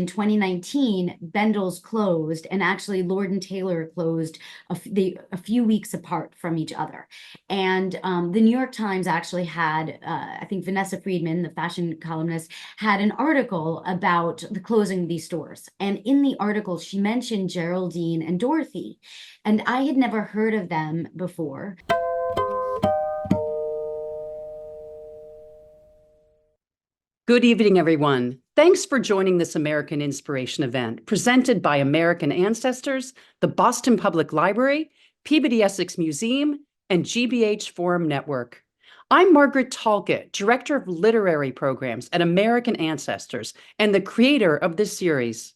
in 2019, Bendel's closed, and actually Lord and Taylor closed a few weeks apart from each other. And the New York Times actually had, I think Vanessa Friedman, the fashion columnist, had an article about the closing of these stores. And in the article, she mentioned Geraldine and Dorothy. And I had never heard of them before. Good evening, everyone. Thanks for joining this American Inspiration event presented by American Ancestors, the Boston Public Library, Peabody Essex Museum, and GBH Forum Network. I'm Margaret Talcott, Director of Literary Programs at American Ancestors and the creator of this series.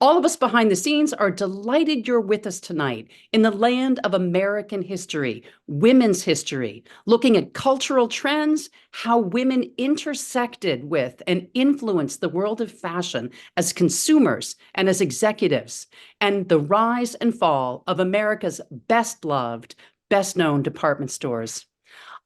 All of us behind the scenes are delighted you're with us tonight in the land of American history, women's history, looking at cultural trends, how women intersected with and influenced the world of fashion as consumers and as executives, and the rise and fall of America's best-loved, best-known department stores.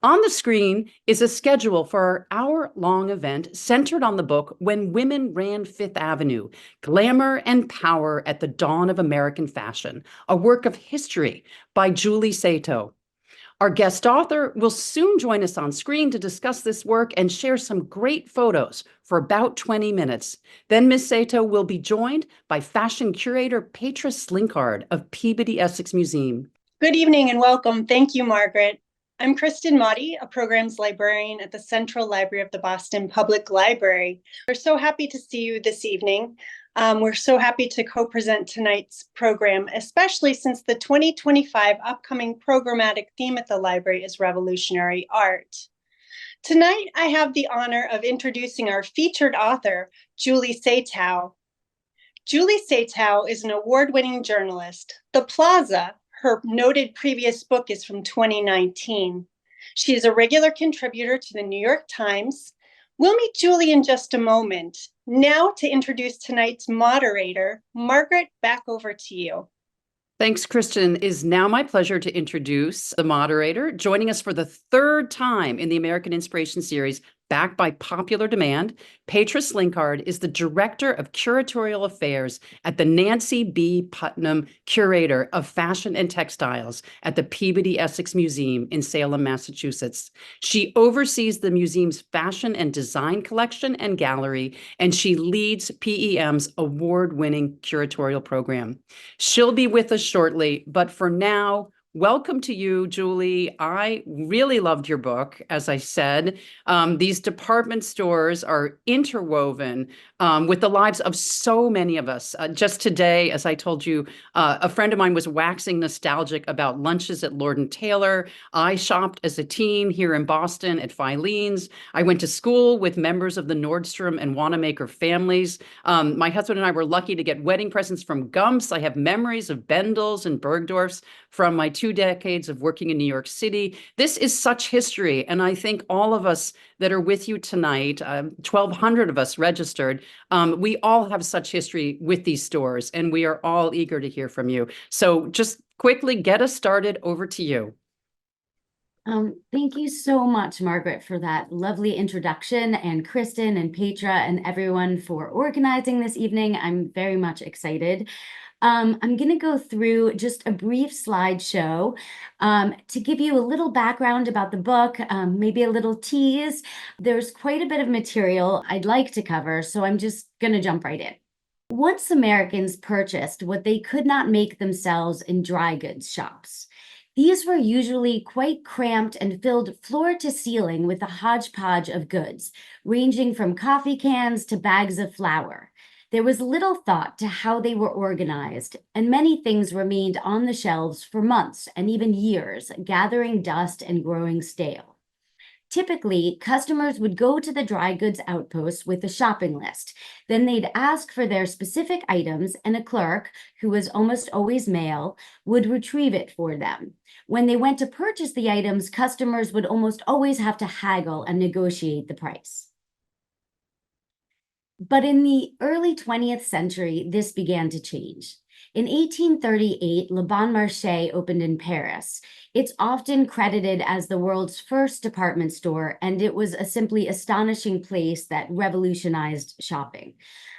On the screen is a schedule for our hour-long event centered on the book When Women Ran Fifth Avenue, Glamour and Power at the Dawn of American Fashion, a work of history by Julie Satow. Our guest author will soon join us on screen to discuss this work and share some great photos for about 20 minutes. Then Ms. Satow will be joined by fashion curator Petra Slinkard of Peabody Essex Museum. Good evening and welcome. Thank you, Margaret. I'm Kristen Motti, a programs librarian at the Central Library of the Boston Public Library. We're so happy to see you this evening. We're so happy to co-present tonight's program, especially since the 2025 upcoming programmatic theme at the library is revolutionary art. Tonight, I have the honor of introducing our featured author, Julie Satow. Julie Satow is an award-winning journalist. The Plaza, her noted previous book, is from 2019. She is a regular contributor to the New York Times. We'll meet Julie in just a moment. Now to introduce tonight's moderator, Margaret, back over to you. Thanks, Kristen. It is now my pleasure to introduce the moderator. Joining us for the third time in the American Inspiration Series, backed by popular demand, Petra Slinkard is the Director of Curatorial Affairs at the Nancy B. Putnam Curator of Fashion and Textiles at the Peabody Essex Museum in Salem, Massachusetts. She oversees the museum's fashion and design collection and gallery, and she leads PEM's award-winning curatorial program. She'll be with us shortly, but for now, welcome to you, Julie. I really loved your book. As I said, these department stores are interwoven with the lives of so many of us. Just today, as I told you, a friend of mine was waxing nostalgic about lunches at Lord & Taylor. I shopped as a teen here in Boston at Filene's. I went to school with members of the Nordstrom and Wanamaker families. My husband and I were lucky to get wedding presents from Gumps. I have memories of Bendels and Bergdorfs from my 2 decades of working in New York City. This is such history, and I think all of us that are with you tonight, 1,200 of us registered, we all have such history with these stores, and we are all eager to hear from you. So just quickly get us started. Over to you. Thank you so much, Margaret, for that lovely introduction, and Kristen and Petra and everyone for organizing this evening. I'm very much excited. I'm going to go through just a brief slideshow to give you a little background about the book, maybe a little tease. There's quite a bit of material I'd like to cover, so I'm just going to jump right in. Once Americans purchased what they could not make themselves in dry goods shops. These were usually quite cramped and filled floor to ceiling with a hodgepodge of goods, ranging from coffee cans to bags of flour. There was little thought to how they were organized, and many things remained on the shelves for months and even years, gathering dust and growing stale. Typically, customers would go to the dry goods outpost with a shopping list. Then they'd ask for their specific items, and a clerk, who was almost always male, would retrieve it for them. When they went to purchase the items, customers would almost always have to haggle and negotiate the price. But in the early 20th century, this began to change. In 1838, Le Bon Marché opened in Paris. It's often credited as the world's first department store, and it was a simply astonishing place that revolutionized shopping.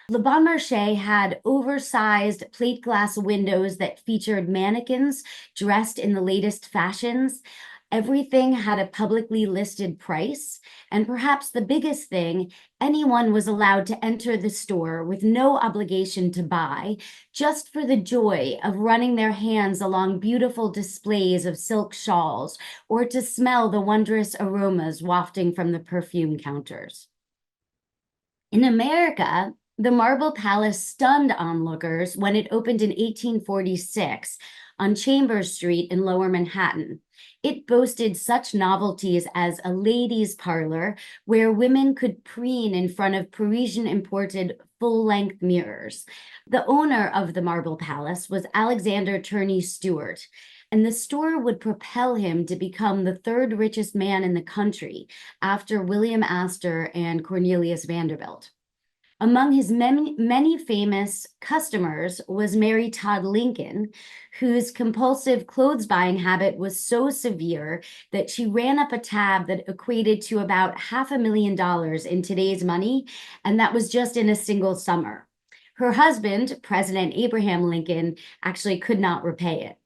Le Bon Marché had oversized plate glass windows that featured mannequins dressed in the latest fashions. Everything had a publicly listed price, and perhaps the biggest thing, anyone was allowed to enter the store with no obligation to buy, just for the joy of running their hands along beautiful displays of silk shawls or to smell the wondrous aromas wafting from the perfume counters. In America, the Marble Palace stunned onlookers when it opened in 1846 on Chambers Street in Lower Manhattan. It boasted such novelties as a ladies' parlor where women could preen in front of Parisian-imported full-length mirrors. The owner of the Marble Palace was Alexander Turney Stewart, and the store would propel him to become the third richest man in the country after William Astor and Cornelius Vanderbilt. Among his many famous customers was Mary Todd Lincoln, whose compulsive clothes buying habit was so severe that she ran up a tab that equated to about $500,000 in today's money, and that was just in a single summer. Her husband, President Abraham Lincoln, actually could not repay it.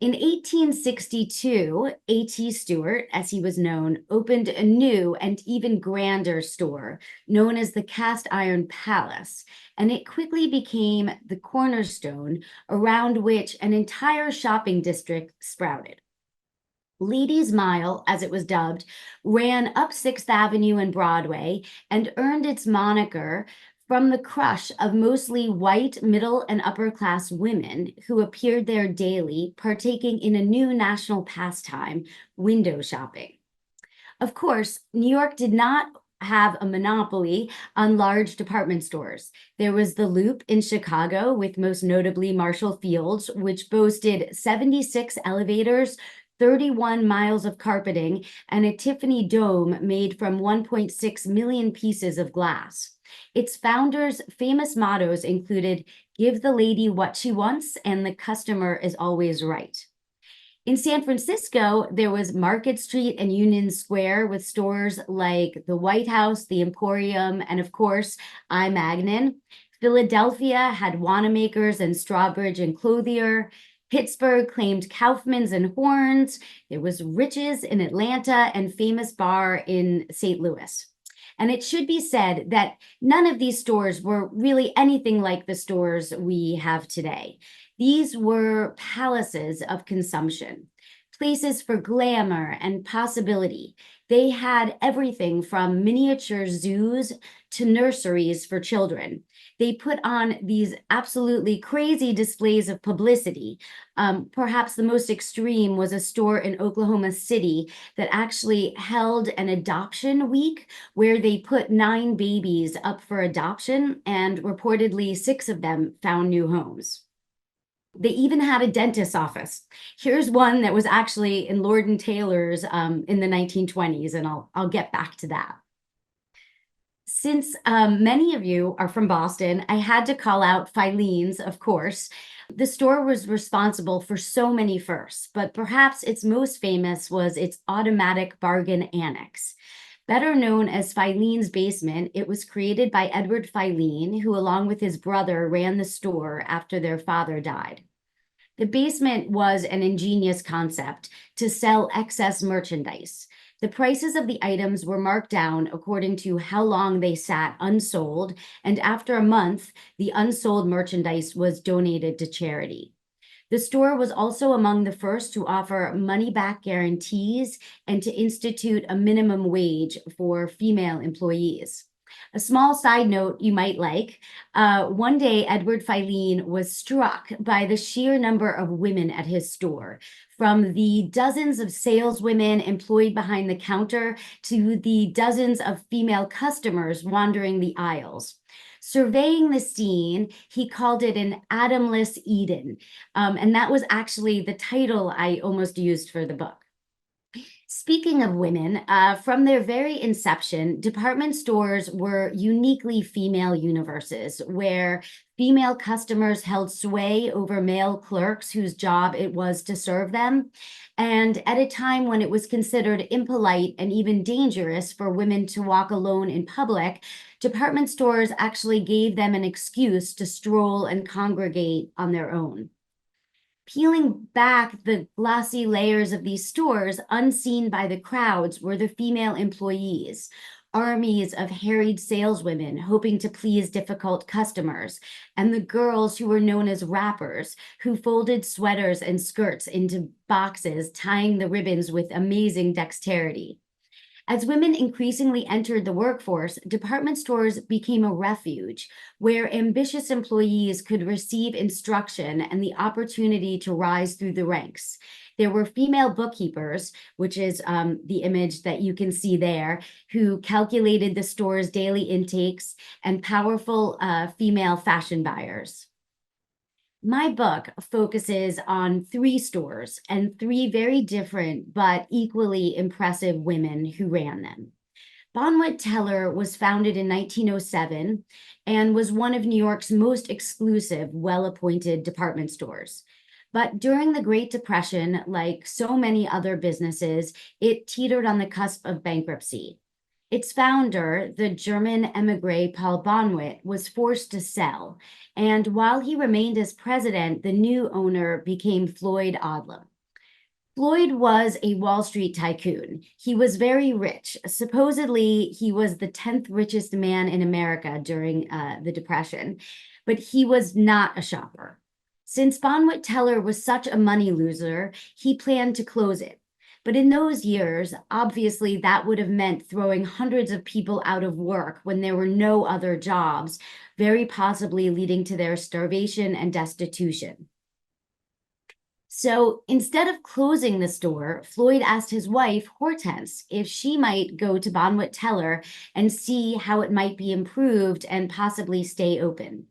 In 1862, A.T. Stewart, as he was known, opened a new and even grander store known as the Cast Iron Palace, and it quickly became the cornerstone around which an entire shopping district sprouted. Ladies' Mile, as it was dubbed, ran up 6th Avenue and Broadway and earned its moniker from the crush of mostly white middle and upper class women who appeared there daily, partaking in a new national pastime, window shopping. Of course, New York did not have a monopoly on large department stores. There was the Loop in Chicago, with most notably Marshall Field's, which boasted 76 elevators, 31 miles of carpeting, and a Tiffany dome made from 1.6 million pieces of glass. Its founders' famous mottos included, "Give the lady what she wants, and the customer is always right." In San Francisco, there was Market Street and Union Square with stores like the White House, the Emporium, and of course, I. Magnin. Philadelphia had Wanamaker's and Strawbridge and Clothier. Pittsburgh claimed Kaufman's and Horne's. There was Rich's in Atlanta and Famous Bar in St. Louis. And it should be said that none of these stores were really anything like the stores we have today. These were palaces of consumption, places for glamour and possibility. They had everything from miniature zoos to nurseries for children. They put on these absolutely crazy displays of publicity. Perhaps the most extreme was a store in Oklahoma City that actually held an adoption week where they put 9 babies up for adoption, and reportedly 6 of them found new homes. They even had a dentist's office. Here's one that was actually in Lord & Taylor's in the 1920s, and I'll get back to that. Since many of you are from Boston, I had to call out Filene's, of course. The store was responsible for so many firsts, but perhaps its most famous was its automatic bargain annex. Better known as Filene's Basement, it was created by Edward Filene, who along with his brother ran the store after their father died. The basement was an ingenious concept to sell excess merchandise. The prices of the items were marked down according to how long they sat unsold, and after a month, the unsold merchandise was donated to charity. The store was also among the first to offer money-back guarantees and to institute a minimum wage for female employees. A small side note you might like, one day Edward Filene was struck by the sheer number of women at his store, from the dozens of saleswomen employed behind the counter to the dozens of female customers wandering the aisles. Surveying the scene, he called it an Adamless Eden, and that was actually the title I almost used for the book. Speaking of women, from their very inception, department stores were uniquely female universes where female customers held sway over male clerks whose job it was to serve them. And at a time when it was considered impolite and even dangerous for women to walk alone in public, department stores actually gave them an excuse to stroll and congregate on their own. Peeling back the glossy layers of these stores, unseen by the crowds, were the female employees, armies of harried saleswomen hoping to please difficult customers, and the girls who were known as wrappers, who folded sweaters and skirts into boxes, tying the ribbons with amazing dexterity. As women increasingly entered the workforce, department stores became a refuge where ambitious employees could receive instruction and the opportunity to rise through the ranks. There were female bookkeepers, which is the image that you can see there, who calculated the store's daily intakes, and powerful female fashion buyers. My book focuses on 3 stores and 3 very different but equally impressive women who ran them. Bonwit Teller was founded in 1907 and was one of New York's most exclusive, well-appointed department stores. But during the Great Depression, like so many other businesses, it teetered on the cusp of bankruptcy. Its founder, the German emigre Paul Bonwit, was forced to sell, and while he remained as president, the new owner became Floyd Odlum. Floyd was a Wall Street tycoon. He was very rich. Supposedly, he was the 10th richest man in America during the Depression, but he was not a shopper. Since Bonwit Teller was such a money loser, he planned to close it. But in those years, obviously, that would have meant throwing hundreds of people out of work when there were no other jobs, very possibly leading to their starvation and destitution. So instead of closing the store, Floyd asked his wife, Hortense, if she might go to Bonwit Teller and see how it might be improved and possibly stay open.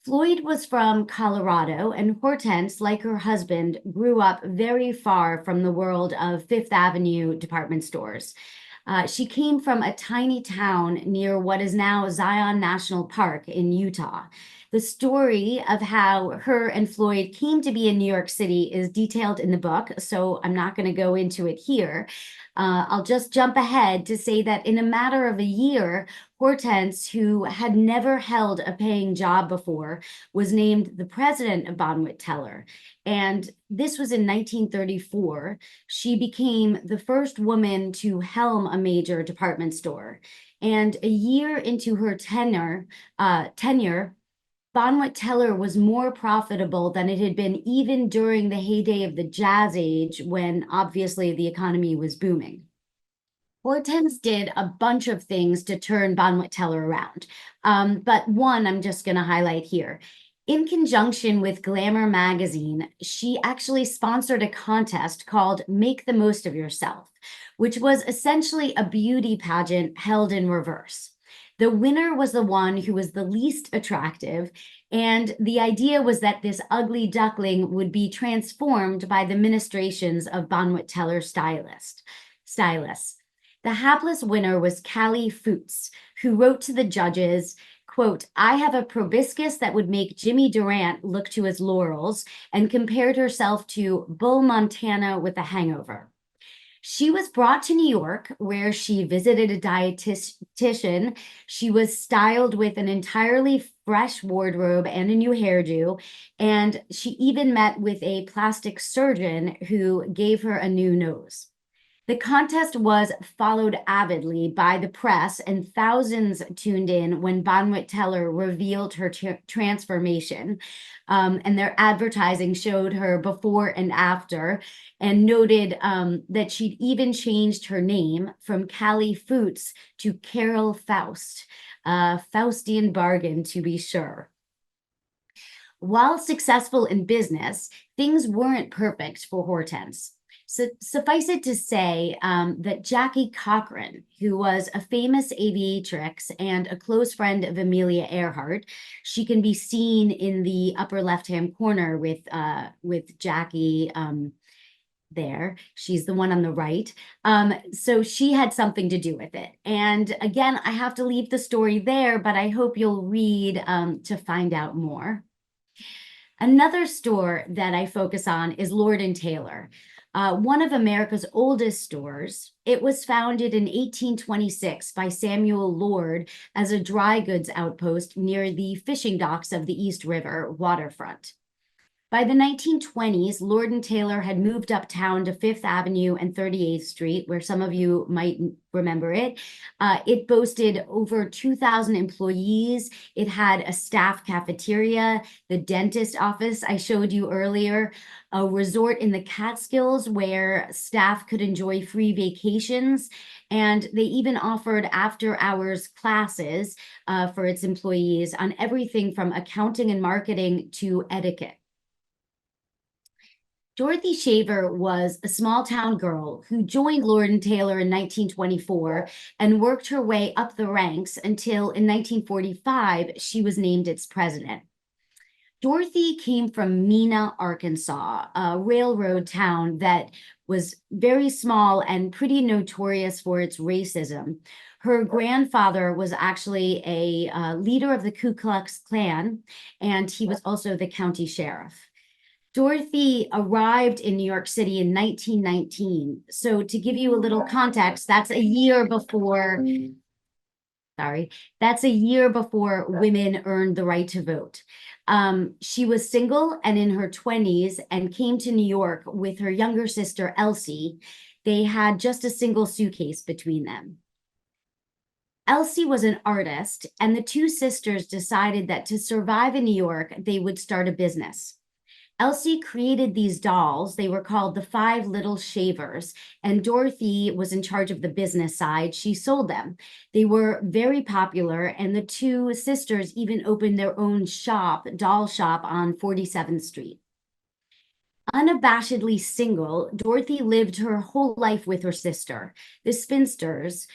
Floyd was from Colorado, and Hortense, like her husband, grew up very far from the world of Fifth Avenue department stores. She came from a tiny town near what is now Zion National Park in Utah. The story of how her and Floyd came to be in New York City is detailed in the book, so I'm not going to go into it here. I'll just jump ahead to say that in a matter of a year, Hortense, who had never held a paying job before, was named the president of Bonwit Teller. And this was in 1934. She became the first woman to helm a major department store. And a year into her tenure, Bonwit Teller was more profitable than it had been even during the heyday of the Jazz Age, when obviously the economy was booming. Hortense did a bunch of things to turn Bonwit Teller around, but one I'm just going to highlight here. In conjunction with Glamour magazine, she actually sponsored a contest called Make the Most of Yourself, which was essentially a beauty pageant held in reverse. The winner was the one who was the least attractive, and the idea was that this ugly duckling would be transformed by the ministrations of Bonwit Teller stylists. The hapless winner was Callie Foots, who wrote to the judges, quote, "I have a proboscis that would make Jimmy Durant look to his laurels," and compared herself to Bull Montana with a hangover. She was brought to New York, where she visited a dietitian. She was styled with an entirely fresh wardrobe and a new hairdo, and she even met with a plastic surgeon who gave her a new nose. The contest was followed avidly by the press, and thousands tuned in when Bonwit Teller revealed her transformation. And their advertising showed her before and after, and noted that she'd even changed her name from Callie Foots to Carol Faust. Faustian bargain, to be sure. While successful in business, things weren't perfect for Hortense. So suffice it to say that Jackie Cochran, who was a famous aviatrix and a close friend of Amelia Earhart, she can be seen in the upper left-hand corner with Jackie there. She's the one on the right. So she had something to do with it. And again, I have to leave the story there, but I hope you'll read to find out more. Another store that I focus on is Lord & Taylor. one of America's oldest stores. It was founded in 1826 by Samuel Lord as a dry goods outpost near the fishing docks of the East River waterfront. By the 1920s, Lord and Taylor had moved uptown to Fifth Avenue and 38th Street, where some of you might remember it. It boasted over 2,000 employees. It had a staff cafeteria, the dentist office I showed you earlier, a resort in the Catskills where staff could enjoy free vacations, and they even offered after-hours classes for its employees on everything from accounting and marketing to etiquette. Dorothy Shaver was a small-town girl who joined Lord and Taylor in 1924 and worked her way up the ranks until in 1945 she was named its president. Dorothy came from Mena, Arkansas, a railroad town that was very small and pretty notorious for its racism. Her grandfather was actually a leader of the Ku Klux Klan, and he was also the county sheriff. Dorothy arrived in New York City in 1919. So to give you a little context, that's a year before, that's a year before women earned the right to vote. She was single and in her 20s and came to New York with her younger sister, Elsie. They had just a single suitcase between them. Elsie was an artist, and the two sisters decided that to survive in New York, they would start a business. Elsie created these dolls. They were called the Five Little Shavers, and Dorothy was in charge of the business side. She sold them. They were very popular, and the two sisters even opened their own shop, doll shop, on 47th Street. Unabashedly single, Dorothy lived her whole life with her sister, the spinsters,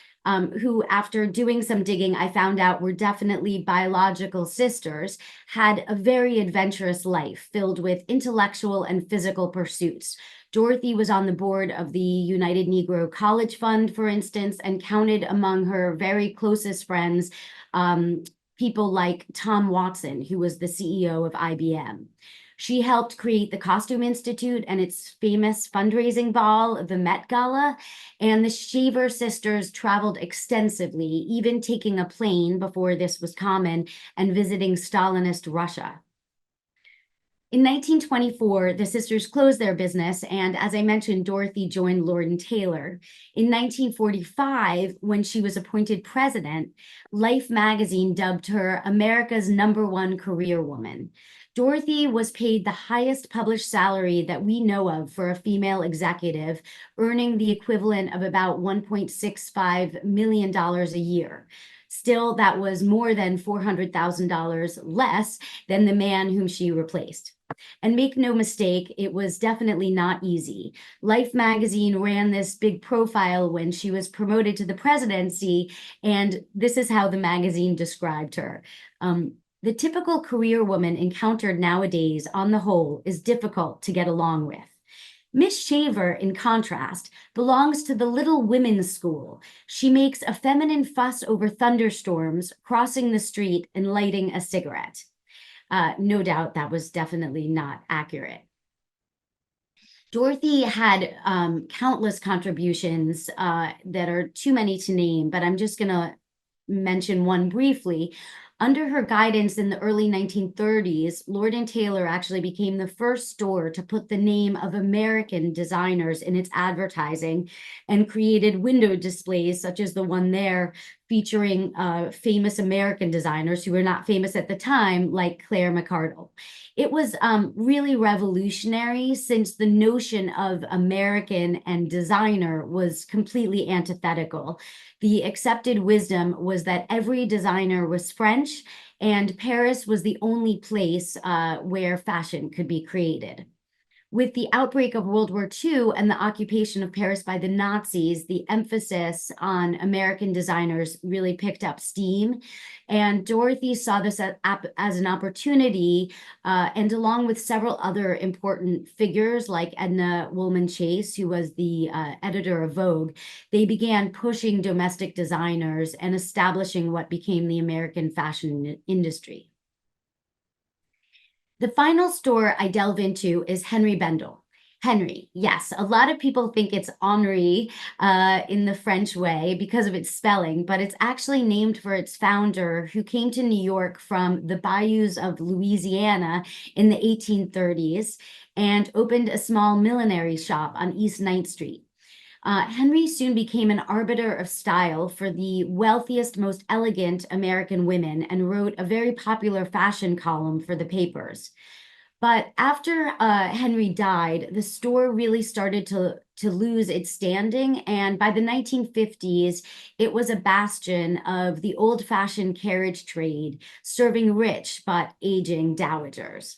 who, after doing some digging, I found out were definitely biological sisters, had a very adventurous life filled with intellectual and physical pursuits. Dorothy was on the board of the United Negro College Fund, for instance, and counted among her very closest friends people like Tom Watson, who was the CEO of IBM. She helped create the Costume Institute and its famous fundraising ball, the Met Gala, and the Shaver sisters traveled extensively, even taking a plane before this was common and visiting Stalinist Russia. In 1924, the sisters closed their business, and as I mentioned, Dorothy joined Lord and Taylor. In 1945, when she was appointed president, Life magazine dubbed her America's #1 career woman. Dorothy was paid the highest published salary that we know of for a female executive, earning the equivalent of about $1.65 million a year. Still, that was more than $400,000 less than the man whom she replaced. And make no mistake, it was definitely not easy. Life magazine ran this big profile when she was promoted to the presidency, and this is how the magazine described her. The typical career woman encountered nowadays, on the whole, is difficult to get along with. Miss Shaver, in contrast, belongs to the Little Women's School. She makes a feminine fuss over thunderstorms, crossing the street, and lighting a cigarette. No doubt that was definitely not accurate. Dorothy had countless contributions that are too many to name, but I'm just going to mention one briefly. Under her guidance in the early 1930s, Lord & Taylor actually became the first store to put the name of American designers in its advertising and created window displays such as the one there featuring famous American designers who were not famous at the time, like Claire McCardell. It was really revolutionary since the notion of American and designer was completely antithetical. The accepted wisdom was that every designer was French, and Paris was the only place where fashion could be created. With the outbreak of World War II and the occupation of Paris by the Nazis, the emphasis on American designers really picked up steam. And Dorothy saw this as an opportunity, and along with several other important figures like Edna Woolman Chase, who was the editor of Vogue, they began pushing domestic designers and establishing what became the American fashion industry. The final store I delve into is Henri Bendel. Henry, yes. A lot of people think it's Henri in the French way because of its spelling, but it's actually named for its founder who came to New York from the bayous of Louisiana in the 1830s and opened a small millinery shop on East Ninth Street. Henry soon became an arbiter of style for the wealthiest, most elegant American women and wrote a very popular fashion column for the papers. But after Henry died, the store really started to lose its standing. And by the 1950s, it was a bastion of the old-fashioned carriage trade, serving rich but aging dowagers.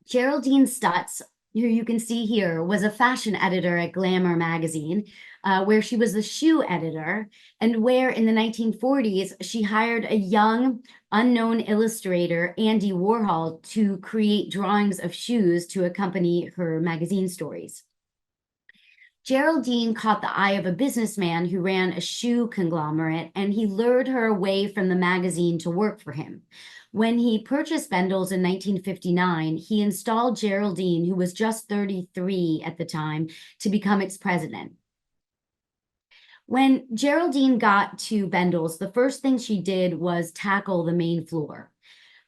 Geraldine Stutz, who you can see here, was a fashion editor at Glamour magazine, where she was the shoe editor, and where in the 1940s she hired a young, unknown illustrator, Andy Warhol, to create drawings of shoes to accompany her magazine stories. Geraldine caught the eye of a businessman who ran a shoe conglomerate, and he lured her away from the magazine to work for him. When he purchased Bendel's in 1959, he installed Geraldine, who was just 33 at the time, to become its president. When Geraldine got to Bendel's, the first thing she did was tackle the main floor.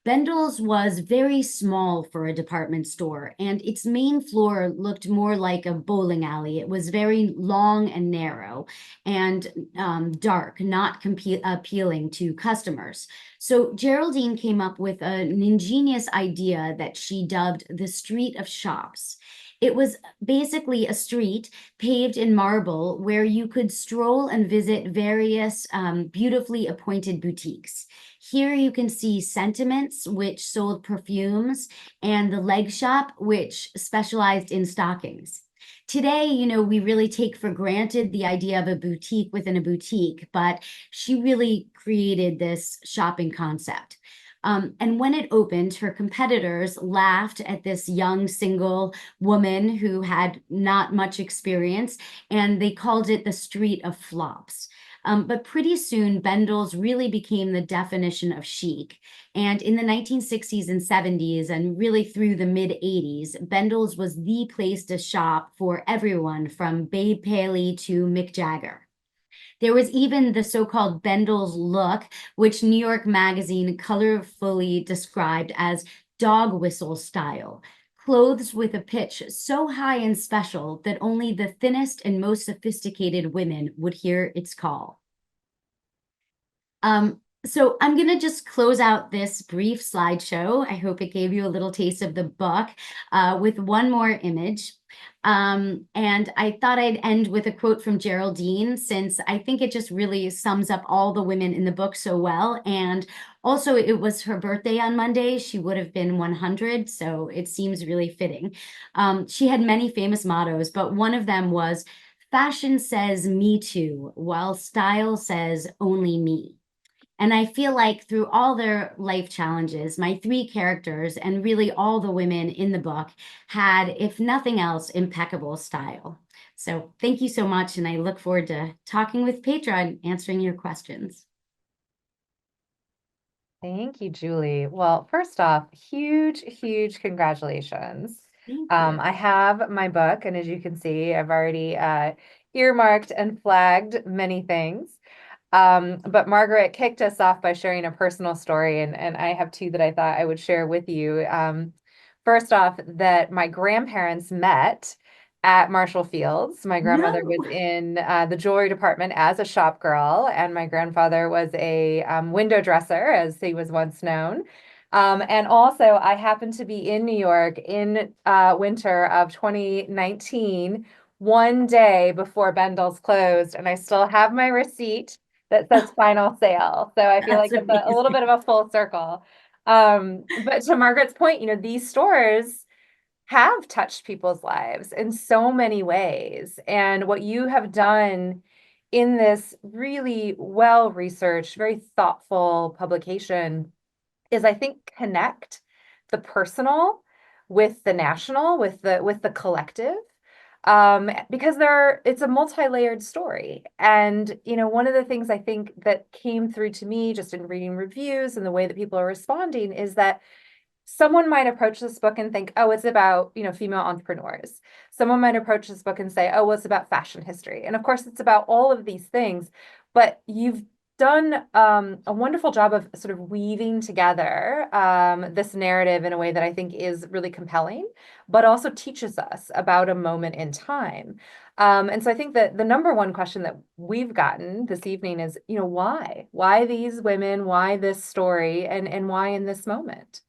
Bendel's was very small for a department store, and its main floor looked more like a bowling alley. It was very long and narrow and dark, not appealing to customers. So Geraldine came up with an ingenious idea that she dubbed the Street of Shops. It was basically a street paved in marble where you could stroll and visit various beautifully appointed boutiques. Here you can see Sentiments, which sold perfumes, and the Leg Shop, which specialized in stockings. Today, we really take for granted the idea of a boutique within a boutique, but she really created this shopping concept. And when it opened, her competitors laughed at this young single woman who had not much experience, and they called it the Street of Flops. But pretty soon, Bendel's really became the definition of chic. And in the 1960s and 70s, and really through the mid-80s, Bendel's was the place to shop for everyone from Babe Paley to Mick Jagger. There was even the so-called Bendel's look, which New York Magazine colorfully described as dog whistle style. Clothes with a pitch so high and special that only the thinnest and most sophisticated women would hear its call. So I'm going to just close out this brief slideshow. I hope it gave you a little taste of the book with one more image. And I thought I'd end with a quote from Geraldine, since I think it just really sums up all the women in the book so well. And also, it was her birthday on Monday. She would have been 100, so it seems really fitting. She had many famous mottos, but one of them was, "Fashion says me too, while style says only me." And I feel like through all their life challenges, my three characters and really all the women in the book had, if nothing else, impeccable style. So thank you so much. And I look forward to talking with Petra and answering your questions. Thank you, Julie. Well, first off, huge congratulations. Thank you. I have my book, and as you can see, I've already earmarked and flagged many things. But Margaret kicked us off by sharing a personal story, and I have two that I thought I would share with you. First off, that my grandparents met at Marshall Fields. My grandmother was in the jewelry department as a shop girl, and my grandfather was a window dresser, as he was once known. And also, I happened to be in New York in winter of 2019, one day before Bendel's closed, and I still have my receipt that says final sale. So I feel like it's a little bit of a full circle. But to Margaret's point, these stores have touched people's lives in so many ways. And what you have done in this really well-researched, very thoughtful publication is, I think, connect the personal with the national, with the collective. Because it's a multi-layered story. And, one of the things I think that came through to me just in reading reviews and the way that people are responding is that someone might approach this book and think, oh, it's about, female entrepreneurs. Someone might approach this book and say, oh, well, it's about fashion history. And of course, it's about all of these things, but you've done a wonderful job of sort of weaving together this narrative in a way that I think is really compelling, but also teaches us about a moment in time. And so I think that the number one question that we've gotten this evening is, why? Why these women? Why this story? And why in this moment?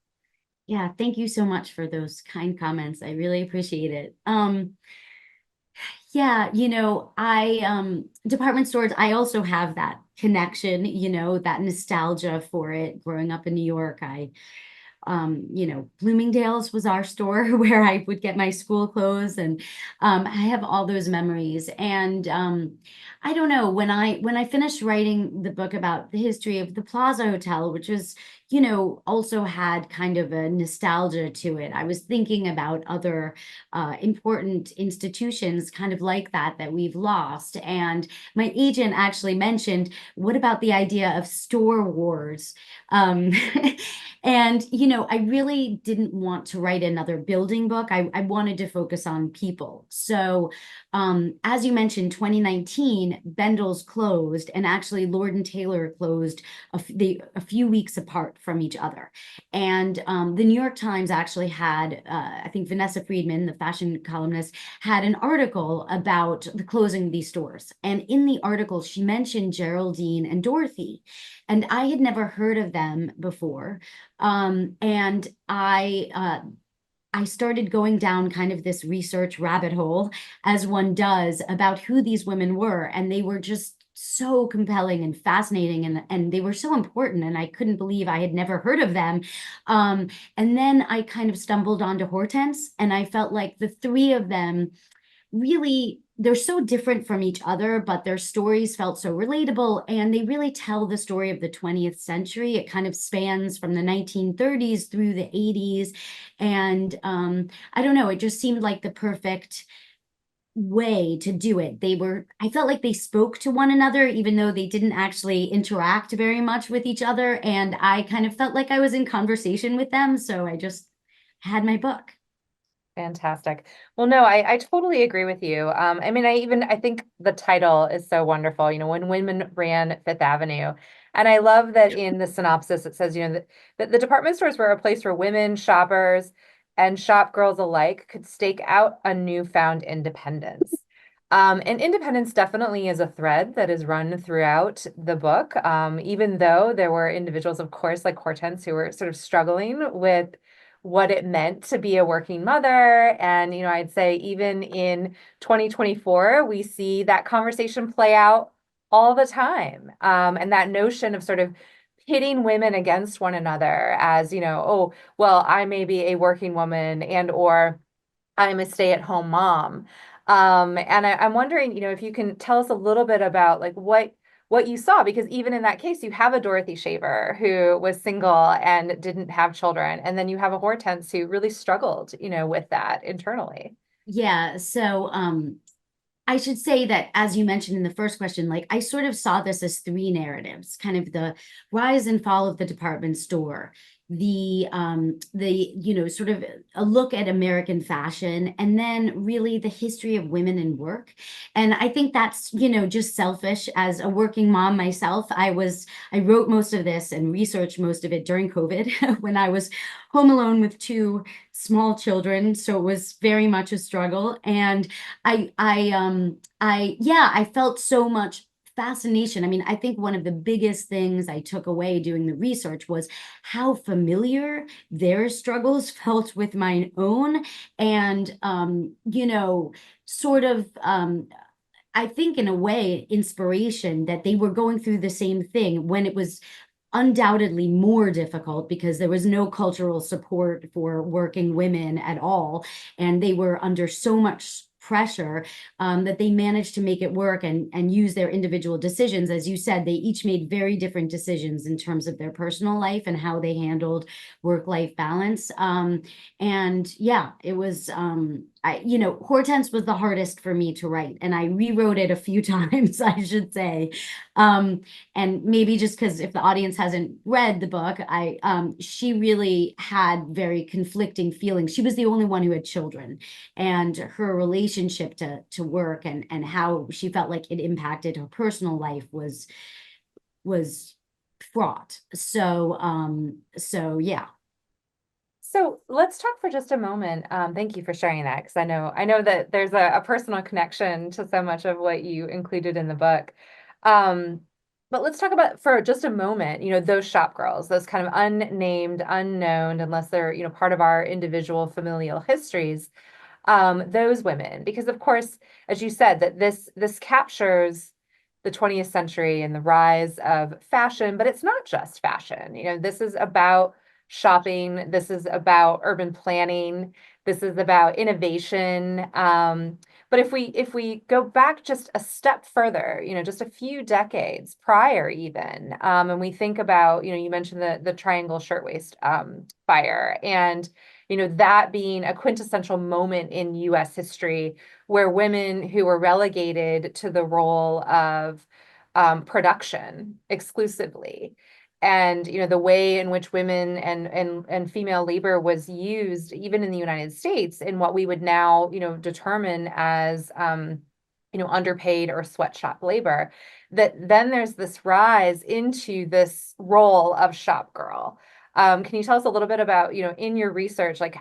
Yeah, thank you so much for those kind comments. I really appreciate it. Yeah, department stores, I also have that connection, that nostalgia for it. Growing up in New York, Bloomingdale's was our store where I would get my school clothes, and I have all those memories. And I don't know, when I finished writing the book about the history of the Plaza Hotel, which was, also had kind of a nostalgia to it. I was thinking about other important institutions kind of like that we've lost. And my agent actually mentioned, what about the idea of store wars? And, I really didn't want to write another building book. I wanted to focus on people. So, as you mentioned, 2019, Bendel's closed, and actually Lord and Taylor closed a few weeks apart from each other. And the New York Times actually had, I think Vanessa Friedman, the fashion columnist, had an article about the closing of these stores. And in the article, she mentioned Geraldine and Dorothy. And I had never heard of them before. And I started going down kind of this research rabbit hole, as one does, about who these women were. And they were just so compelling and fascinating, and they were so important, and I couldn't believe I had never heard of them. And then I kind of stumbled onto Hortense, and I felt like the three of them really, they're so different from each other, but their stories felt so relatable, and they really tell the story of the 20th century. It kind of spans from the 1930s through the 80s. And I don't know, it just seemed like the perfect way to do it. I felt like they spoke to one another, even though they didn't actually interact very much with each other. And I kind of felt like I was in conversation with them. So I just had my book. Fantastic. Well, no, I totally agree with you. I mean, I think the title is so wonderful, when women ran Fifth Avenue. And I love that in the synopsis, it says, that the department stores were a place where women, shoppers, and shop girls alike could stake out a newfound independence. And independence definitely is a thread that is run throughout the book, even though there were individuals, of course, like Hortense, who were sort of struggling with what it meant to be a working mother. And, I'd say even in 2024, we see that conversation play out all the time. And that notion of sort of pitting women against one another as, oh, well, I may be a working woman and or I'm a stay-at-home mom. And I'm wondering, if you can tell us a little bit about like what you saw, because even in that case, you have a Dorothy Shaver who was single and didn't have children. And then you have a Hortense who really struggled, with that internally. Yeah. So I should say that, as you mentioned in the first question, like I sort of saw this as three narratives, kind of the rise and fall of the department store, the sort of a look at American fashion, and then really the history of women in work. And I think that's, just selfish. As a working mom myself, I wrote most of this and researched most of it during COVID when I was home alone with two small children. So it was very much a struggle. And I felt so much fascination. I mean, I think one of the biggest things I took away doing the research was how familiar their struggles felt with my own. And, sort of, I think in a way, inspiration that they were going through the same thing when it was undoubtedly more difficult because there was no cultural support for working women at all. And they were under so much pressure that they managed to make it work and use their individual decisions. As you said, they each made very different decisions in terms of their personal life and how they handled work-life balance. And yeah, it was, Hortense was the hardest for me to write, and I rewrote it a few times, I should say. And maybe just because if the audience hasn't read the book, she really had very conflicting feelings. She was the only one who had children, and her relationship to work and how she felt like it impacted her personal life was fraught. So yeah. So let's talk for just a moment. Thank you for sharing that, because I know that there's a personal connection to so much of what you included in the book. But let's talk about for just a moment, those shop girls, those kind of unnamed, unknown, unless they're, part of our individual familial histories, those women, because of course, as you said, that this captures the 20th century and the rise of fashion, but it's not just fashion. This is about shopping. This is about urban planning. This is about innovation. But if we go back just a step further, just a few decades prior, even, and we think about, you mentioned the Triangle Shirtwaist fire, and that being a quintessential moment in U.S. history where women who were relegated to the role of production exclusively, and the way in which women and female labor was used even in the United States in what we would now determine as underpaid or sweatshop labor, that then there's this rise into this role of shop girl. Can you tell us a little bit about in your research, like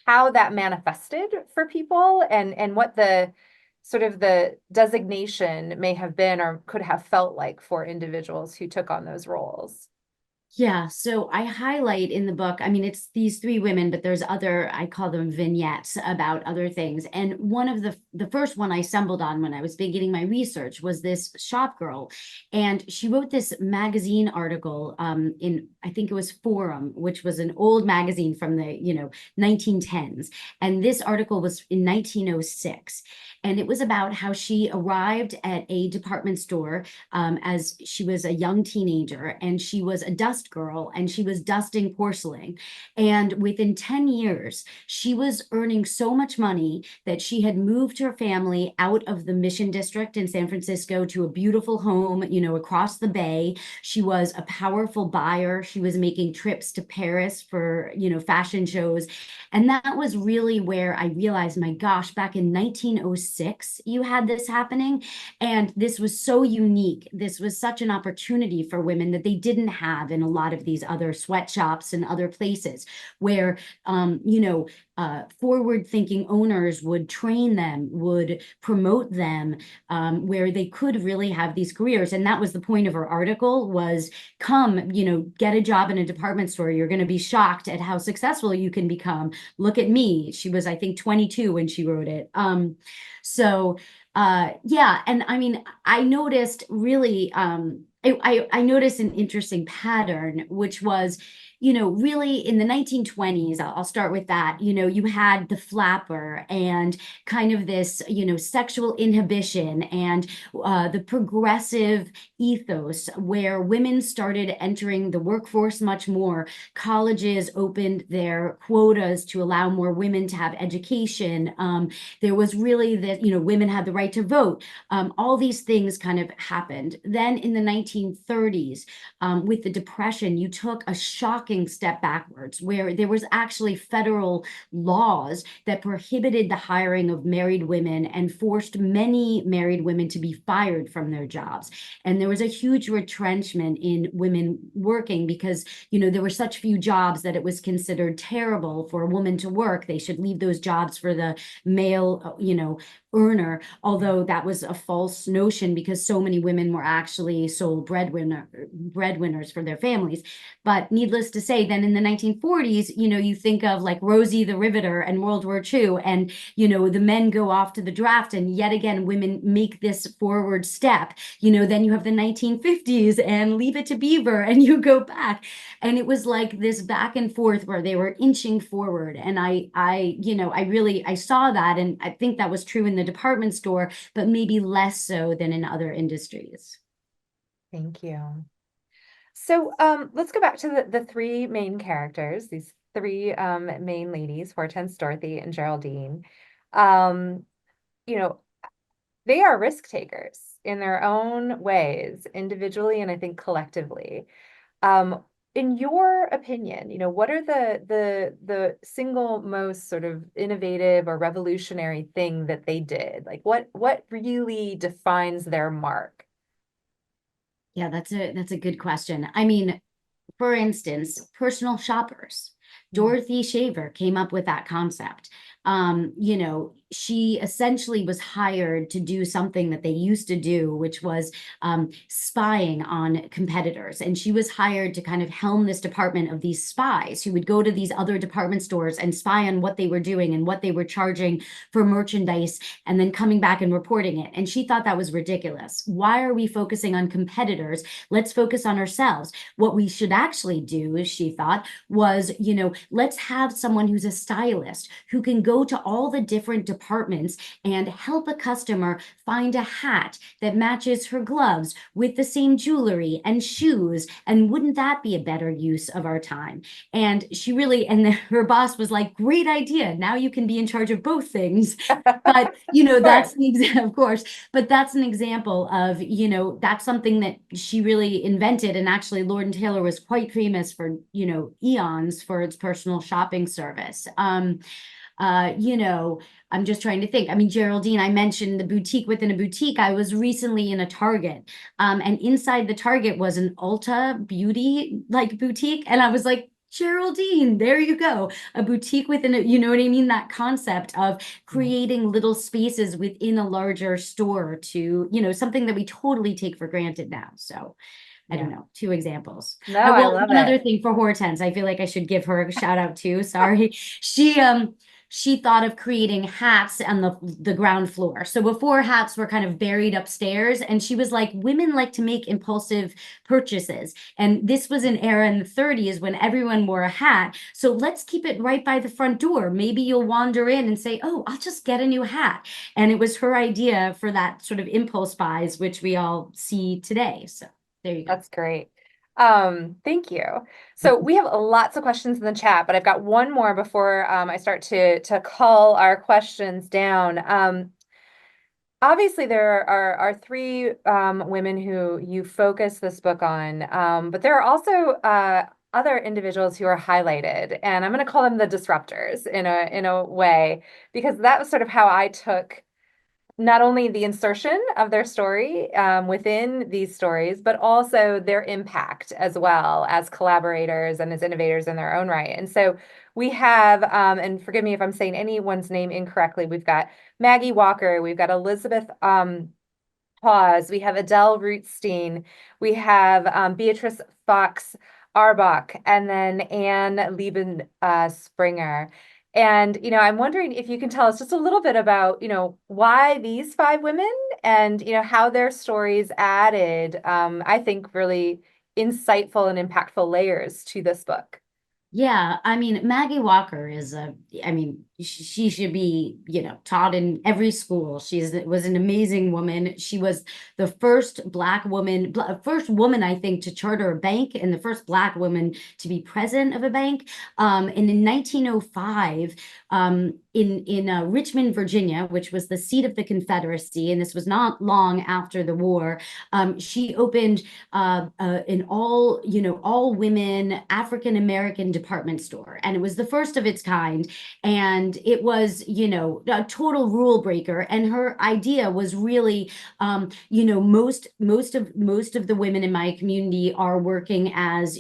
how that manifested for people, and what the sort of the designation may have been or could have felt like for individuals who took on those roles? Yeah, so I highlight in the book, I mean, it's these three women, but there's other, I call them vignettes about other things. And one of the first one I stumbled on when I was beginning my research was this shop girl. And she wrote this magazine article in, I think it was Forum, which was an old magazine from the, 1910s. And this article was in 1906. And it was about how she arrived at a department store as she was a young teenager, and she was a dust girl, and she was dusting porcelain. And within 10 years, she was earning so much money that she had moved her family out of the Mission District in San Francisco to a beautiful home, across the bay. She was a powerful buyer. She was making trips to Paris for, fashion shows. And that was really where I realized, my gosh, back in 1906, you had this happening. And this was so unique. This was such an opportunity for women that they didn't have in a lot of these other sweatshops and other places where, forward-thinking owners would train them, would promote them, where they could really have these careers. And that was the point of her article was, come, get a job in a department store. You're going to be shocked at how successful you can become. Look at me. She was, I think, 22 when she wrote it. Yeah, and I mean, I noticed really, I noticed an interesting pattern, which was, really in the 1920s, I'll start with that, you had the flapper and kind of this, sexual inhibition and the progressive ethos where women started entering the workforce much more. Colleges opened their quotas to allow more women to have education. There was really that, women had the right to vote. All these things kind of happened. Then in the 1930s, with the Depression, you took a shocking step backwards where there was actually federal laws that prohibited the hiring of married women and forced many married women to be fired from their jobs. And there was a huge retrenchment in women working because, there were such few jobs that it was considered terrible for a woman to work. They should leave those jobs for the male, earner, although that was a false notion because so many women were actually sole breadwinners for their families. But needless to say, then in the 1940s, you think of like Rosie the Riveter and World War II, and the men go off to the draft, and yet again women make this forward step. Then you have the 1950s and Leave It to Beaver, and you go back, and it was like this back and forth where they were inching forward. And I saw that, and I think that was true in the department store, but maybe less so than in other industries. Thank you. So let's go back to the three main characters, these three main ladies, Hortense, Dorothy, and Geraldine. you know, they are risk takers in their own ways, individually and I think collectively. In your opinion, what are the single most sort of innovative or revolutionary thing that they did? Like what really defines their mark? Yeah, that's a good question. I mean, for instance, personal shoppers. Dorothy Shaver came up with that concept. She essentially was hired to do something that they used to do, which was spying on competitors. And she was hired to kind of helm this department of these spies who would go to these other department stores and spy on what they were doing and what they were charging for merchandise and then coming back and reporting it. And she thought that was ridiculous. Why are we focusing on competitors? Let's focus on ourselves. What we should actually do, she thought, was, let's have someone who's a stylist who can go to all the different departments and help a customer find a hat that matches her gloves with the same jewelry and shoes. And wouldn't that be a better use of our time? And her boss was like, great idea. Now you can be in charge of both things. But, that's an example, of course, but that's an example of, that's something that she really invented. And actually, Lord and Taylor was quite famous for, eons for its personal shopping service. I'm just trying to think. I mean, Geraldine, I mentioned the boutique within a boutique. I was recently in a Target, and inside the Target was an Ulta beauty like boutique. And I was like, Geraldine, there you go. A boutique within a, you know what I mean? That concept of creating little spaces within a larger store to, something that we totally take for granted now. So I don't know, 2 examples. No, I love another it. thing for Hortense, I feel like I should give her a shout out too. Sorry. She thought of creating hats on the ground floor. So before, hats were kind of buried upstairs, and she was like, women like to make impulsive purchases. And this was an era in the 30s when everyone wore a hat. So let's keep it right by the front door. Maybe you'll wander in and say, oh, I'll just get a new hat. And it was her idea for that sort of impulse buys, which we all see today. So there you go. That's great. Thank you. So we have lots of questions in the chat, but I've got one more before I start to call our questions down. Obviously, there are 3 women who you focus this book on, but there are also other individuals who are highlighted, and I'm going to call them the disruptors in a way, because that was sort of how I took not only the insertion of their story within these stories, but also their impact as well as collaborators and as innovators in their own right. And so we have, and forgive me if I'm saying anyone's name incorrectly, we've got Maggie Walker, we've got Elizabeth Hawes, we have Adele Rootstein, we have Beatrice Fox Arbach, and then Anne Lieben Springer. And, I'm wondering if you can tell us just a little bit about, why these 5 women and, how their stories added, I think, really insightful and impactful layers to this book. Yeah, I mean, Maggie Walker she should be, taught in every school. Was an amazing woman. She was the first Black woman, first woman, I think, to charter a bank and the first Black woman to be president of a bank. And in 1905, in Richmond, Virginia, which was the seat of the Confederacy, and this was not long after the war, she opened an all women African American department store, and it was the first of its kind. And it was, a total rule breaker. And her idea was really, most of the women in my community are working as,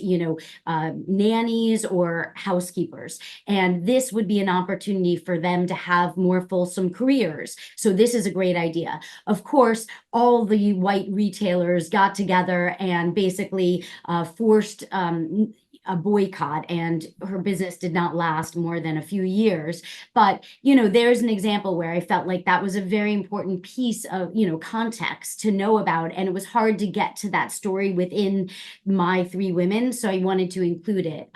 nannies or housekeepers. And this would be an opportunity for them to have more fulsome careers. So this is a great idea. Of course, all the white retailers got together and basically forced a boycott, and her business did not last more than a few years. But, there's an example where I felt like that was a very important piece of, context to know about. And it was hard to get to that story within my 3 women. So I wanted to include it.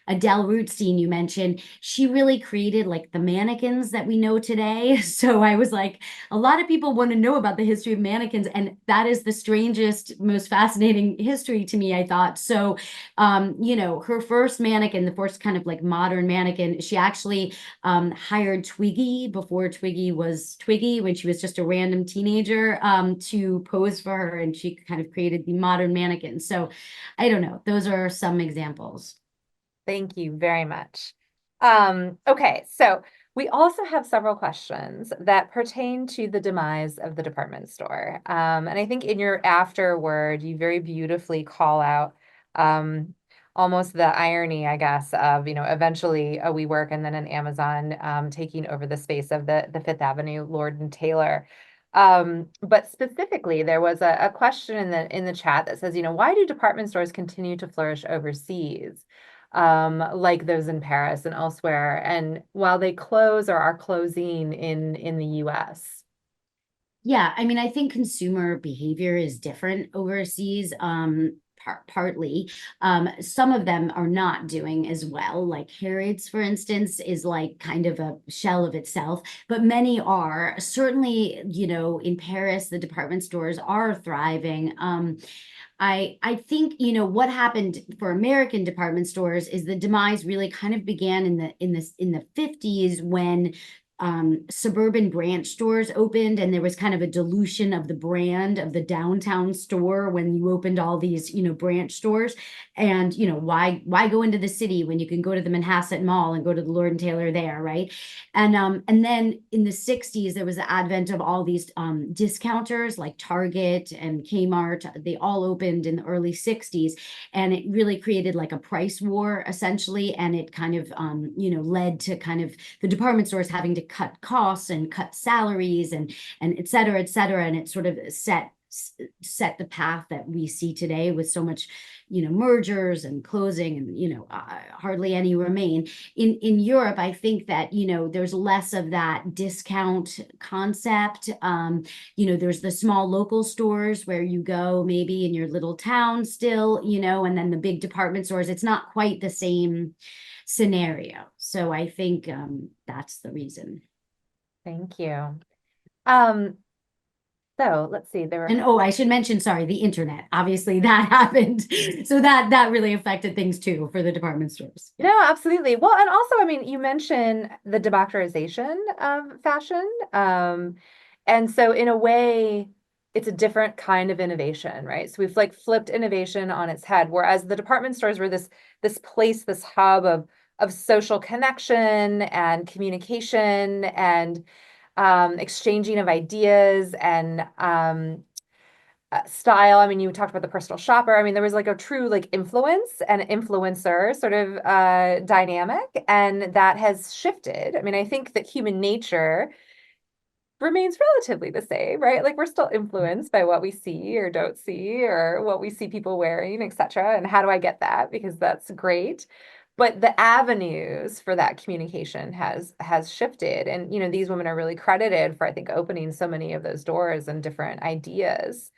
Adele Rootstein, you mentioned, she really created like the mannequins that we know today. So I was like, a lot of people want to know about the history of mannequins. And that is the strangest, most fascinating history to me, I thought. So, you know, her first mannequin, the first kind of like modern mannequin, she actually hired Twiggy before Twiggy was Twiggy, when she was just a random teenager, to pose for her, and she kind of created the modern mannequin. So I don't know, those are some examples. Thank you very much. Okay, so we also have several questions that pertain to the demise of the department store. And I think in your afterword, you very beautifully call out almost the irony, I guess, of, you know, eventually a WeWork and then an Amazon taking over the space of the Fifth Avenue Lord and Taylor. But specifically, there was a question in the chat that says, you know, why do department stores continue to flourish overseas? Like those in Paris and elsewhere, and while they close or are closing in the US. Yeah, I mean, I think consumer behavior is different overseas. Partly, some of them are not doing as well. Like Harrods, for instance, is like kind of a shell of itself, but many are. Certainly, you know, in Paris, the department stores are thriving. I think, you know, what happened for American department stores is the demise really kind of began in the 50s, when suburban branch stores opened, and there was kind of a dilution of the brand of the downtown store when you opened all these, you know, branch stores. And, you know, why go into the city when you can go to the Manhasset Mall and go to the Lord and Taylor there, right? And then in the 60s, there was the advent of all these discounters like Target and Kmart. They all opened in the early 60s, and it really created like a price war, essentially. And it kind of, you know, led to kind of the department stores having to cut costs and cut salaries and et cetera, et cetera. And it sort of set the path that we see today, with so much, you know, mergers and closing, and, you know, hardly any remain. In Europe, I think that, you know, there's less of that discount concept. You know, there's the small local stores where you go maybe in your little town still, you know, and then the big department stores. It's not quite the same scenario. So I think that's the reason. Thank you. So let's see, there were, And oh, I should mention, sorry, the internet. Obviously that happened. So that really affected things too for the department stores. Yeah. no, absolutely. Well, and also, I mean, you mentioned the democratization of fashion. And so in a way, it's a different kind of innovation, right? So we've like flipped innovation on its head, whereas the department stores were this place, this hub of social connection and communication and exchanging of ideas and style. I mean, you talked about the personal shopper. I mean, there was like a true like influence and influencer sort of dynamic, and that has shifted. I mean, I think that human nature remains relatively the same, right? Like we're still influenced by what we see or don't see, or what we see people wearing, etc. And how do I get that? Because that's great. But the avenues for that communication has shifted. And, you know, these women are really credited for, I think, opening so many of those doors and different ideas.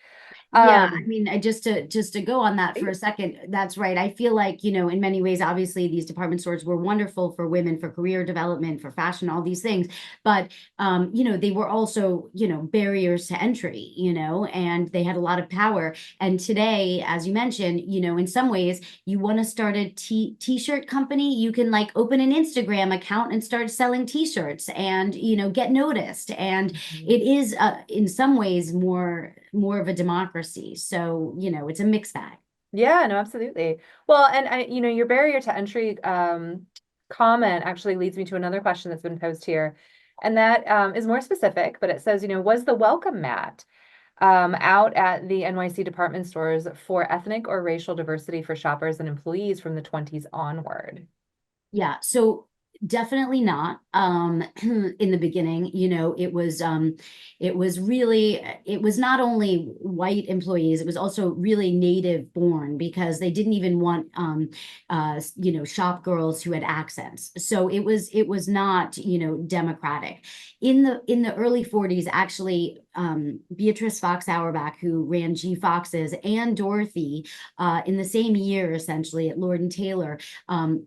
Yeah, I mean, just to go on that for Right. a second, that's right. I feel like, you know, in many ways, obviously, these department stores were wonderful for women, for career development, for fashion, all these things. But, you know, they were also, you know, barriers to entry, you know, and they had a lot of power. And today, as you mentioned, you know, in some ways, you want to start a t-shirt company, you can like open an Instagram account and start selling t-shirts and, you know, get noticed. And it is, in some ways, more of a democracy. So, you know, it's a mixed bag. Yeah, no, absolutely. Well, and you know, your barrier to entry comment actually leads me to another question that's been posed here. And that is more specific, but it says, you know, was the welcome mat out at the NYC department stores for ethnic or racial diversity for shoppers and employees from the 20s onward? Yeah, so definitely not. In the beginning, you know, it was really, it was not only white employees, it was also really native born, because they didn't even want you know, shop girls who had accents. So it was not, you know, democratic. In the early 40s, actually, Beatrice Fox Auerbach, who ran G Fox's, and Dorothy, in the same year, essentially, at Lord and Taylor,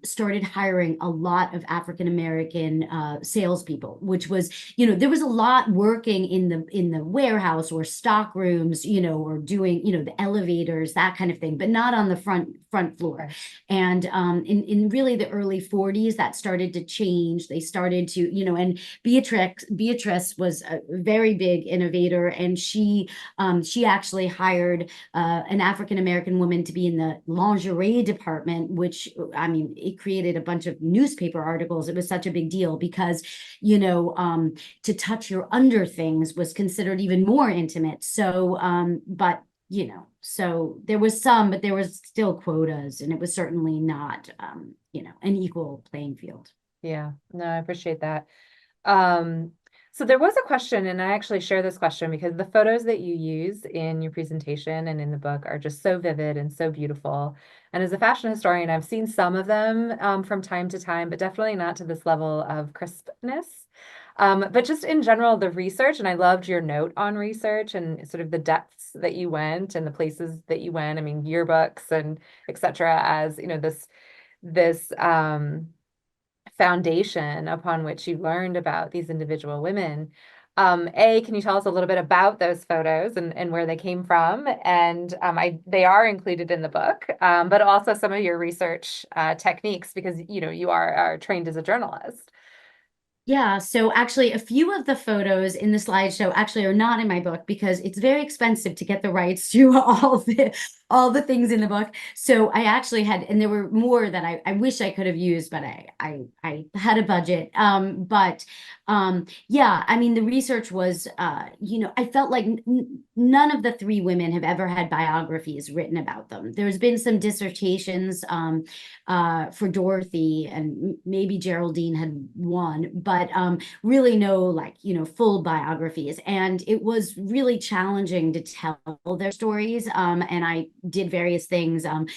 started hiring a lot of African-American salespeople, which was, there was a lot working in the warehouse or stock rooms, or doing, the elevators, that kind of thing, but not on the front floor. Right. And in really the early 40s, that started to change. They started to, and Beatrice was a very big innovator, and she actually hired an African-American woman to be in the lingerie department, which, I mean, it created a bunch of newspaper articles. It was such a big deal because, to touch your under things was considered even more intimate. So, but so there was some, but there was still quotas, and it was certainly not, an equal playing field. Yeah, no, I appreciate that. So there was a question, and I actually share this question because the photos that you use in your presentation and in the book are just so vivid and so beautiful. And as a fashion historian, I've seen some of them from time to time, but definitely not to this level of crispness. But just in general, the research, and I loved your note on research and sort of the depths that you went and the places that you went. I mean, yearbooks and et cetera, as this foundation upon which you learned about these individual women. Can you tell us a little bit about those photos and where they came from? And they are included in the book, but also some of your research techniques, because you are trained as a journalist. Yeah, so actually a few of the photos in the slideshow actually are not in my book because it's very expensive to get the rights to all the things in the book. So I actually had, and there were more that I wish I could have used, but I had a budget. Yeah, I mean, the research was, I felt like none of the three women have ever had biographies written about them. There's been some dissertations for Dorothy, and maybe Geraldine had one, but really no full biographies. And it was really challenging to tell their stories. And I did various things. And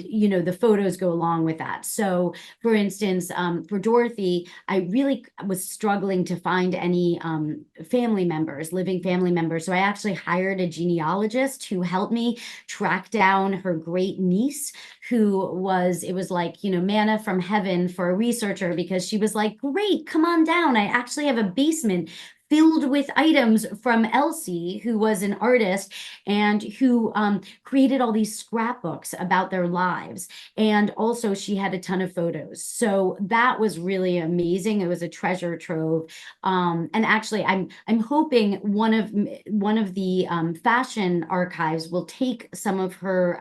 the photos go along with that. So for instance, for Dorothy, I really was struggling to find any living family members. So I actually hired a genealogist who helped me track down her great niece, it was like, manna from heaven for a researcher, because she was like, great, come on down. I actually have a basement filled with items from Elsie, who was an artist and who created all these scrapbooks about their lives. And also she had a ton of photos. So that was really amazing. It was a treasure trove. And actually I'm hoping one of the fashion archives will take some of her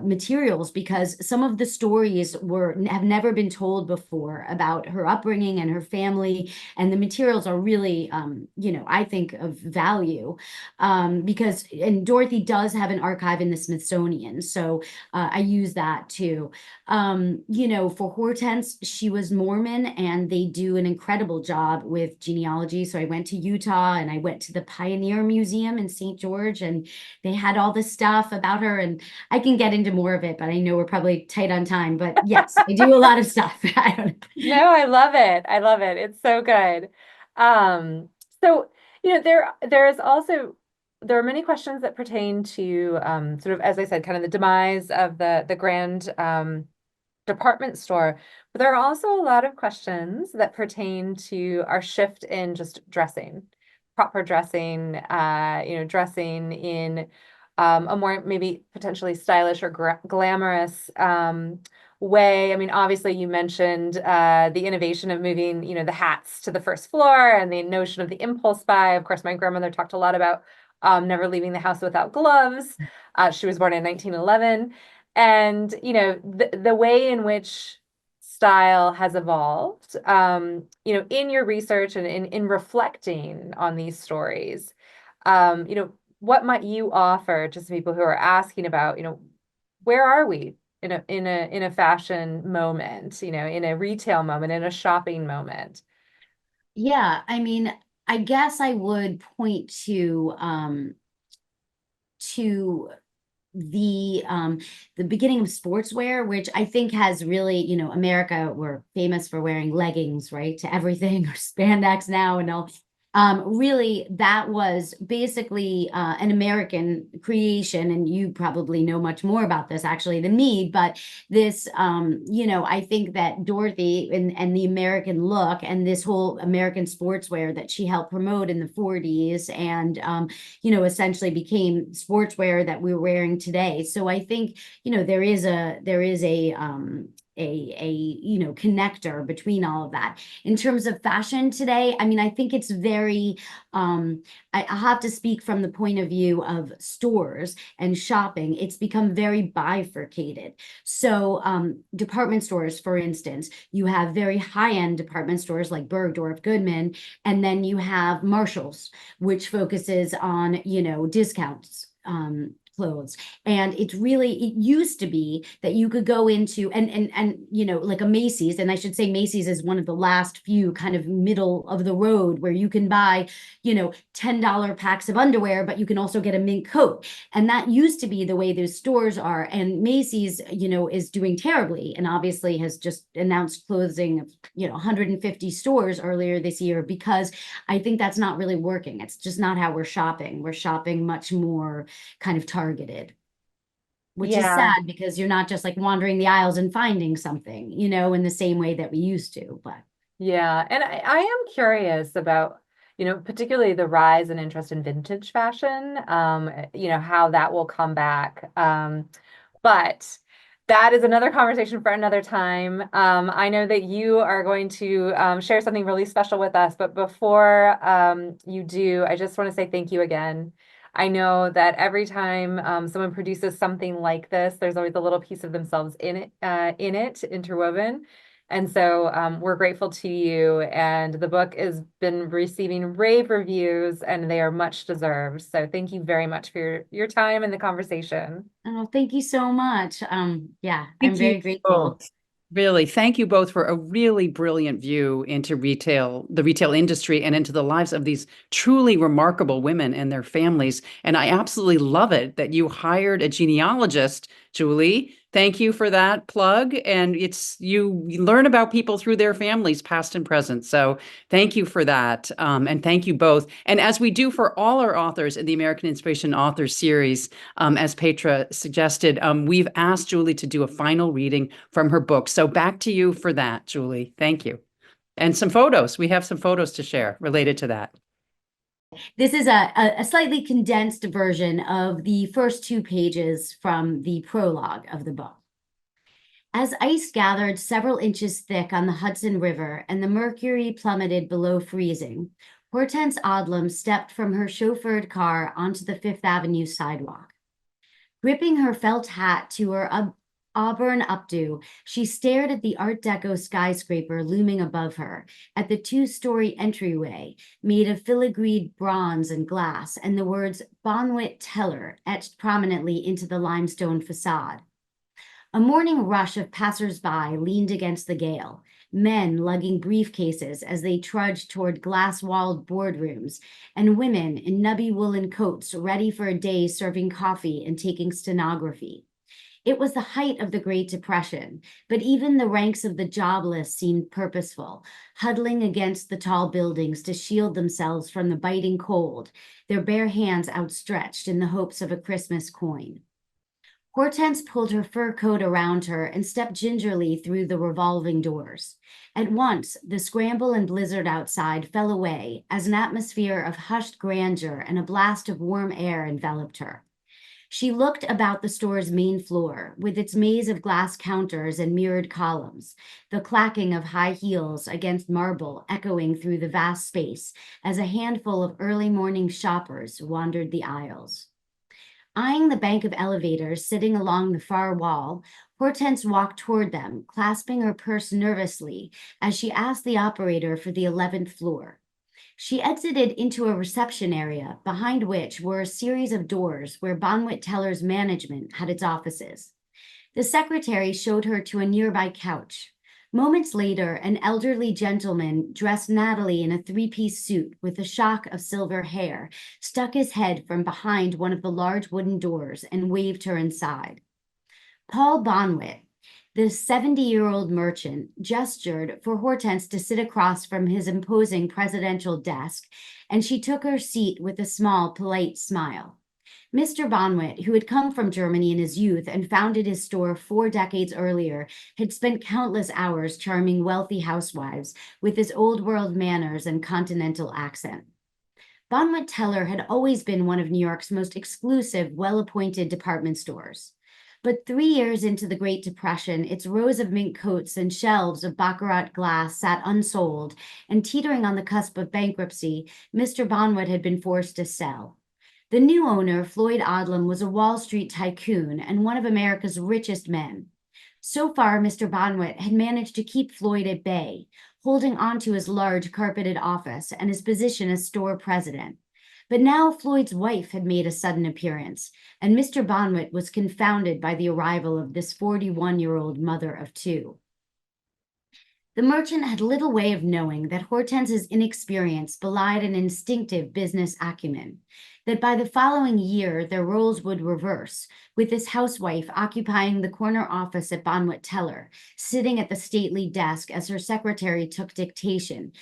materials, because some of the stories have never been told before about her upbringing and her family, and the materials are really I think of value, because Dorothy does have an archive in the Smithsonian, so I use that too. For Hortense, she was Mormon, and they do an incredible job with genealogy. So I went to Utah and I went to the Pioneer Museum in St. George, and they had all this stuff about her, and I can get into more of it, but I know we're probably tight on time. But yes, I do a lot of stuff. No, I love it. I love it. It's so good. So, there are many questions that pertain to sort of, as I said, kind of the demise of the grand department store. But there are also a lot of questions that pertain to our shift in just dressing, proper dressing, dressing in a more maybe potentially stylish or glamorous way. I mean, obviously you mentioned the innovation of moving, the hats to the first floor, and the notion of the impulse buy. Of course, my grandmother talked a lot about never leaving the house without gloves. She was born in 1911. And, the way in which style has evolved, in your research and in reflecting on these stories, what might you offer to some people who are asking about, where are we in a fashion moment, in a retail moment, in a shopping moment? Yeah, I mean, I guess I would point to the beginning of sportswear, which I think has really, America, we're famous for wearing leggings, right, to everything, or spandex now and all. Really, that was basically an American creation, and you probably know much more about this actually than me, but this, I think that Dorothy and the American look and this whole American sportswear that she helped promote in the 40s and, essentially became sportswear that we're wearing today. So I think, there is a connector between all of that. In terms of fashion today, I mean, I think it's very, I have to speak from the point of view of stores and shopping. It's become very bifurcated. So department stores, for instance, you have very high-end department stores like Bergdorf Goodman, and then you have Marshall's, which focuses on, discounts. Clothes. And it used to be that you could go into and like a Macy's, and I should say Macy's is one of the last few kind of middle of the road where you can buy, $10 packs of underwear, but you can also get a mink coat. And that used to be the way those stores are. And Macy's, is doing terribly and obviously has just announced closing of, 150 stores earlier this year, because I think that's not really working. It's just not how we're shopping. We're shopping much more kind of targeted, which is sad because you're not just like wandering the aisles and finding something, in the same way that we used to. But yeah, and I am curious about, particularly the rise in interest in vintage fashion, how that will come back. But that is another conversation for another time. I know that you are going to share something really special with us, but before you do, I just want to say thank you again. I know that every time someone produces something like this, there's always a little piece of themselves in it, interwoven. And so we're grateful to you. And the book has been receiving rave reviews, and they are much deserved. So thank you very much for your time and the conversation. oh, thank you so much. Yeah, I'm Thank you very grateful. both. Really, thank you both for a really brilliant view into the retail industry, and into the lives of these truly remarkable women and their families. And I absolutely love it that you hired a genealogist, Julie. Thank you for that plug. And you learn about people through their families, past and present. So thank you for that. And thank you both. And as we do for all our authors in the American Inspiration Authors Series, as Petra suggested, we've asked Julie to do a final reading from her book. So back to you for that, Julie. Thank you. And some photos. We have some photos to share related to that. This is a slightly condensed version of the first 2 pages from the prologue of the book. As ice gathered several inches thick on the Hudson River and the mercury plummeted below freezing, Hortense Odlum stepped from her chauffeured car onto the Fifth Avenue sidewalk. Gripping her felt hat to her auburn updo, she stared at the Art Deco skyscraper looming above her, at the 2-story entryway made of filigreed bronze and glass, and the words Bonwit Teller etched prominently into the limestone facade. A morning rush of passers-by leaned against the gale, men lugging briefcases as they trudged toward glass-walled boardrooms, and women in nubby woolen coats ready for a day serving coffee and taking stenography. It was the height of the Great Depression, but even the ranks of the jobless seemed purposeful, huddling against the tall buildings to shield themselves from the biting cold, their bare hands outstretched in the hopes of a Christmas coin. Hortense pulled her fur coat around her and stepped gingerly through the revolving doors. At once, the scramble and blizzard outside fell away as an atmosphere of hushed grandeur and a blast of warm air enveloped her. She looked about the store's main floor, with its maze of glass counters and mirrored columns, the clacking of high heels against marble echoing through the vast space as a handful of early morning shoppers wandered the aisles. Eyeing the bank of elevators sitting along the far wall, Hortense walked toward them, clasping her purse nervously as she asked the operator for the 11th floor. She exited into a reception area, behind which were a series of doors where Bonwit Teller's management had its offices. The secretary showed her to a nearby couch. Moments later, an elderly gentleman dressed nattily in a 3-piece suit with a shock of silver hair stuck his head from behind one of the large wooden doors and waved her inside. Paul Bonwit, the 70-year-old merchant gestured for Hortense to sit across from his imposing presidential desk, and she took her seat with a small, polite smile. Mr. Bonwit, who had come from Germany in his youth and founded his store 4 decades earlier, had spent countless hours charming wealthy housewives with his old-world manners and continental accent. Bonwit Teller had always been one of New York's most exclusive, well-appointed department stores. But 3 years into the Great Depression, its rows of mink coats and shelves of baccarat glass sat unsold, and teetering on the cusp of bankruptcy, Mr. Bonwit had been forced to sell. The new owner, Floyd Odlum, was a Wall Street tycoon and one of America's richest men. So far, Mr. Bonwit had managed to keep Floyd at bay, holding onto his large carpeted office and his position as store president. But now Floyd's wife had made a sudden appearance, and Mr. Bonwit was confounded by the arrival of this 41-year-old mother of 2. The merchant had little way of knowing that Hortense's inexperience belied an instinctive business acumen, that by the following year their roles would reverse, with this housewife occupying the corner office at Bonwit Teller, sitting at the stately desk as her secretary took dictation,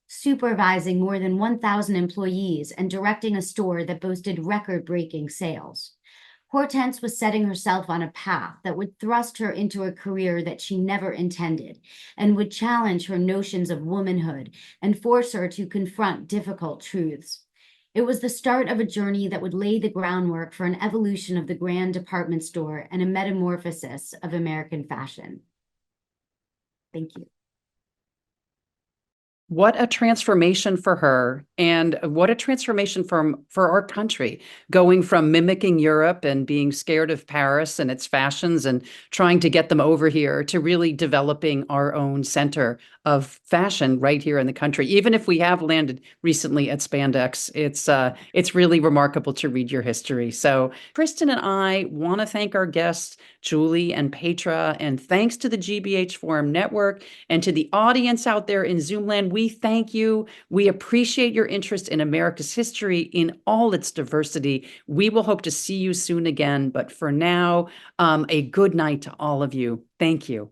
supervising more than 1,000 employees and directing a store that boasted record-breaking sales. Hortense was setting herself on a path that would thrust her into a career that she never intended, and would challenge her notions of womanhood and force her to confront difficult truths. It was the start of a journey that would lay the groundwork for an evolution of the grand department store and a metamorphosis of American fashion. Thank you. What a transformation for her, and what a transformation for our country, going from mimicking Europe and being scared of Paris and its fashions and trying to get them over here to really developing our own center of fashion right here in the country. Even if we have landed recently at spandex, it's really remarkable to read your history. So Kristen and I want to thank our guests, Julie and Petra, and thanks to the GBH Forum Network and to the audience out there in Zoomland. We thank you. We appreciate your interest in America's history in all its diversity. We will hope to see you soon again. But for now, a good night to all of you. Thank you.